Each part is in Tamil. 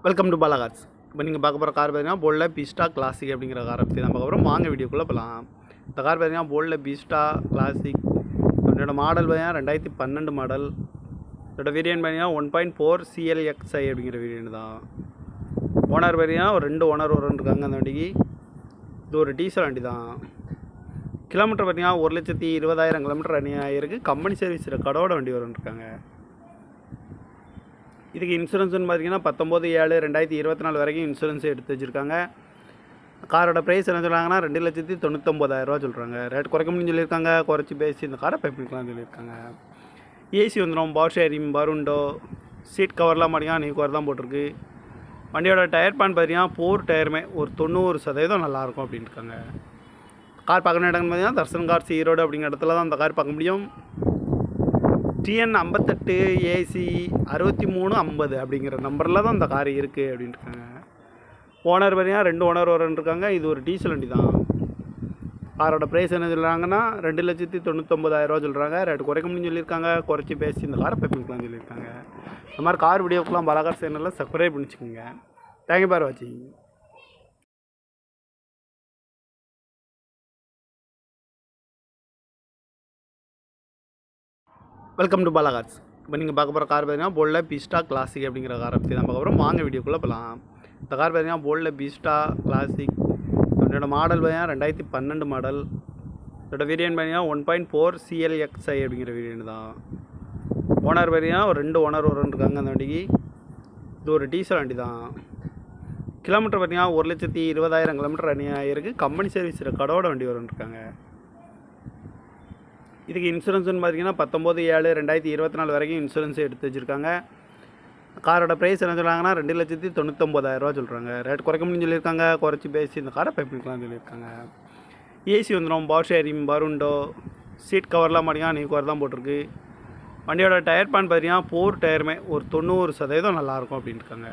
Welcome to Bala cars. இப்போ நீங்கள் பார்க்க போகிற கார் பார்த்தீங்கன்னா போல்டில் பீஸ்டா கிளாசிக் அப்படிங்கிற காரை பற்றி தான் பார்க்க போகிறோம். வாங்க வீடியோக்குள்ளே போகலாம். இந்த கார் பார்த்தீங்கன்னா போல்டில் பீஸ்டா கிளாசிக் அதோட மாடல் பார்த்தீங்கன்னா 2012 மாடல். இதோட வேரியன்ட் பார்த்தீங்கன்னா 1.4 CLXI அப்படிங்கிற வேரியன்ட் தான். ஓனர் பார்த்தீங்கன்னா ஒரு 2 ஓனர் இருக்காங்க அந்த வண்டிக்கு. இது ஒரு டீசல் வண்டி தான். கிலோமீட்டர் பார்த்தீங்கன்னா 1,20,000 கிலோமீட்டர் ரன்னிங் ஆகிருக்கு. கம்பெனி சர்வீஸ் ரெக்கார்டோட வண்டி இருக்காங்க. இதுக்கு இன்சூரன்ஸ்னு பார்த்தீங்கன்னா 19/7/2024 வரைக்கும் இன்சூரன்ஸ் எடுத்து வச்சுருக்காங்க. காரோட ப்ரைஸ் என்ன சொல்கிறாங்கன்னா 2,99,000 சொல்கிறாங்க. ரேட் குறைக்க முடியும்னு சொல்லியிருக்காங்க. குறைச்சி பேசி இந்த காரை பைப்பிங்கலாம் சொல்லியிருக்காங்க. ஏசி வந்துடும், பவர் ஷேரிங், பருண்டோ, சீட் கவர்லாம் பார்த்தீங்கன்னா நீ கவர் தான் போட்டிருக்கு. வண்டியோட டயர் பேன் பார்த்தீங்கன்னா 4 டயருமே ஒரு 90% நல்லாயிருக்கும் அப்படின்னு இருக்காங்க. கார் பார்க்கணும் இடம்னு பார்த்தீங்கன்னா தர்சன் கார்ஸ் ஈரோடு அப்படிங்கிற இடத்துல தான் அந்த கார் பார்க்க முடியும். TN 58 AC 6350 அப்படிங்கிற நம்பரில் தான் இந்த கார் இருக்குது அப்படின்ட்டு இருக்காங்க. ஓனர் பார்த்தீங்கன்னா 2 ஓனர் இருக்காங்க. இது ஒரு டீசல் வண்டி தான். காரோட ப்ரைஸ் என்ன சொல்கிறாங்கன்னா 2,99,000 சொல்கிறாங்க. ரேட் குறைக்க முடியும்னு சொல்லியிருக்காங்க. குறைச்சி பேசி இந்த காரை பைப்பிங்கலாம் சொல்லியிருக்காங்க. இந்த மாதிரி கார் வீடியோக்கெலாம் பாலாகார் சேனலில் சப்ஸ்கிரைப் பண்ணிச்சுக்கோங்க. தேங்க்யூ ஃபார் வாட்சிங். Welcome to Bala cars. இப்போ நீங்கள் பார்க்க போகிற கார் பார்த்தீங்கன்னா போல்டில் பீஸ்டா கிளாசிக் அப்படிங்கிற காரை பற்றி தான் பார்க்க போகிறோம். வாங்க வீடியோக்குள்ளே போகலாம். இந்த கார் பார்த்தீங்கன்னா போல்டில் பீஸ்டா கிளாசிக் அதோட மாடல் பார்த்தீங்கன்னா 2012 மாடல். இதோட வேரியன்ட் பார்த்தீங்கன்னா 1.4 CLXI அப்படிங்கிற வேரியன்ட் தான். ஓனர் பார்த்தீங்கன்னா ஒரு 2 ஓனர் இருக்காங்க அந்த வண்டிக்கு. இது ஒரு டீசல் வண்டி தான். கிலோமீட்டர் பார்த்தீங்கன்னா 1,20,000 கிலோமீட்டர் ரன்னிங் ஆகிருக்கு. கம்பெனி சர்வீஸ் ரெக்கார்டோட வண்டி இருக்காங்க. இதுக்கு இன்சூரன்ஸ்னு பார்த்தீங்கன்னா 19/7/2024 வரைக்கும் இன்சூரன்ஸ் எடுத்து வச்சுருக்காங்க. காரோட ப்ரைஸ் என்ன சொல்கிறாங்கன்னா 2,99,000 சொல்கிறாங்க. ரேட் குறைக்க முடியும்னு சொல்லியிருக்காங்க. குறைச்சி பேசி இந்த காரை பைப்பிங்கலாம் சொல்லியிருக்காங்க. ஏசி வந்துடும், பவர் ஷேரிங், பருண்டோ, சீட் கவர்லாம் பார்த்தீங்கன்னா நீ கவர் தான் போட்டிருக்கு. வண்டியோட டயர் பேன் பார்த்தீங்கன்னா 4 டயருமே ஒரு 90% நல்லாயிருக்கும் அப்படின்னு இருக்காங்க.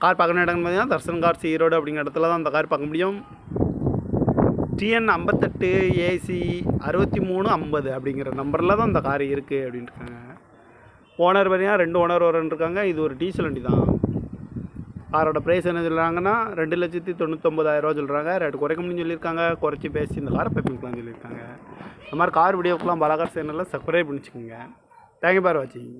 கார் பார்க்கணும் இடம்னு பார்த்தீங்கன்னா தர்சன் கார்ஸ் ஈரோடு அப்படிங்கிற இடத்துல தான் அந்த கார் பார்க்க முடியும். TN 58 AC 6350 அப்படிங்கிற நம்பரில் தான் இந்த கார் இருக்குது அப்படின்ட்டு இருக்காங்க. ஓனர் பார்த்தீங்கன்னா 2 ஓனர் இருக்காங்க. இது ஒரு டீசல் வண்டி தான். காரோட ப்ரைஸ் என்ன சொல்கிறாங்கன்னா 2,99,000 சொல்கிறாங்க. ரேட் குறைக்க முடியும்னு சொல்லியிருக்காங்க. குறைச்சி பேசி இந்த காரை பைப்பிங்கலாம் சொல்லியிருக்காங்க. இந்த மாதிரி கார் வீடியோக்கெலாம் பாலாகார் சேனலில் சப்ஸ்கிரைப் பண்ணிச்சுக்கோங்க. தேங்க்யூ ஃபார் வாட்சிங்.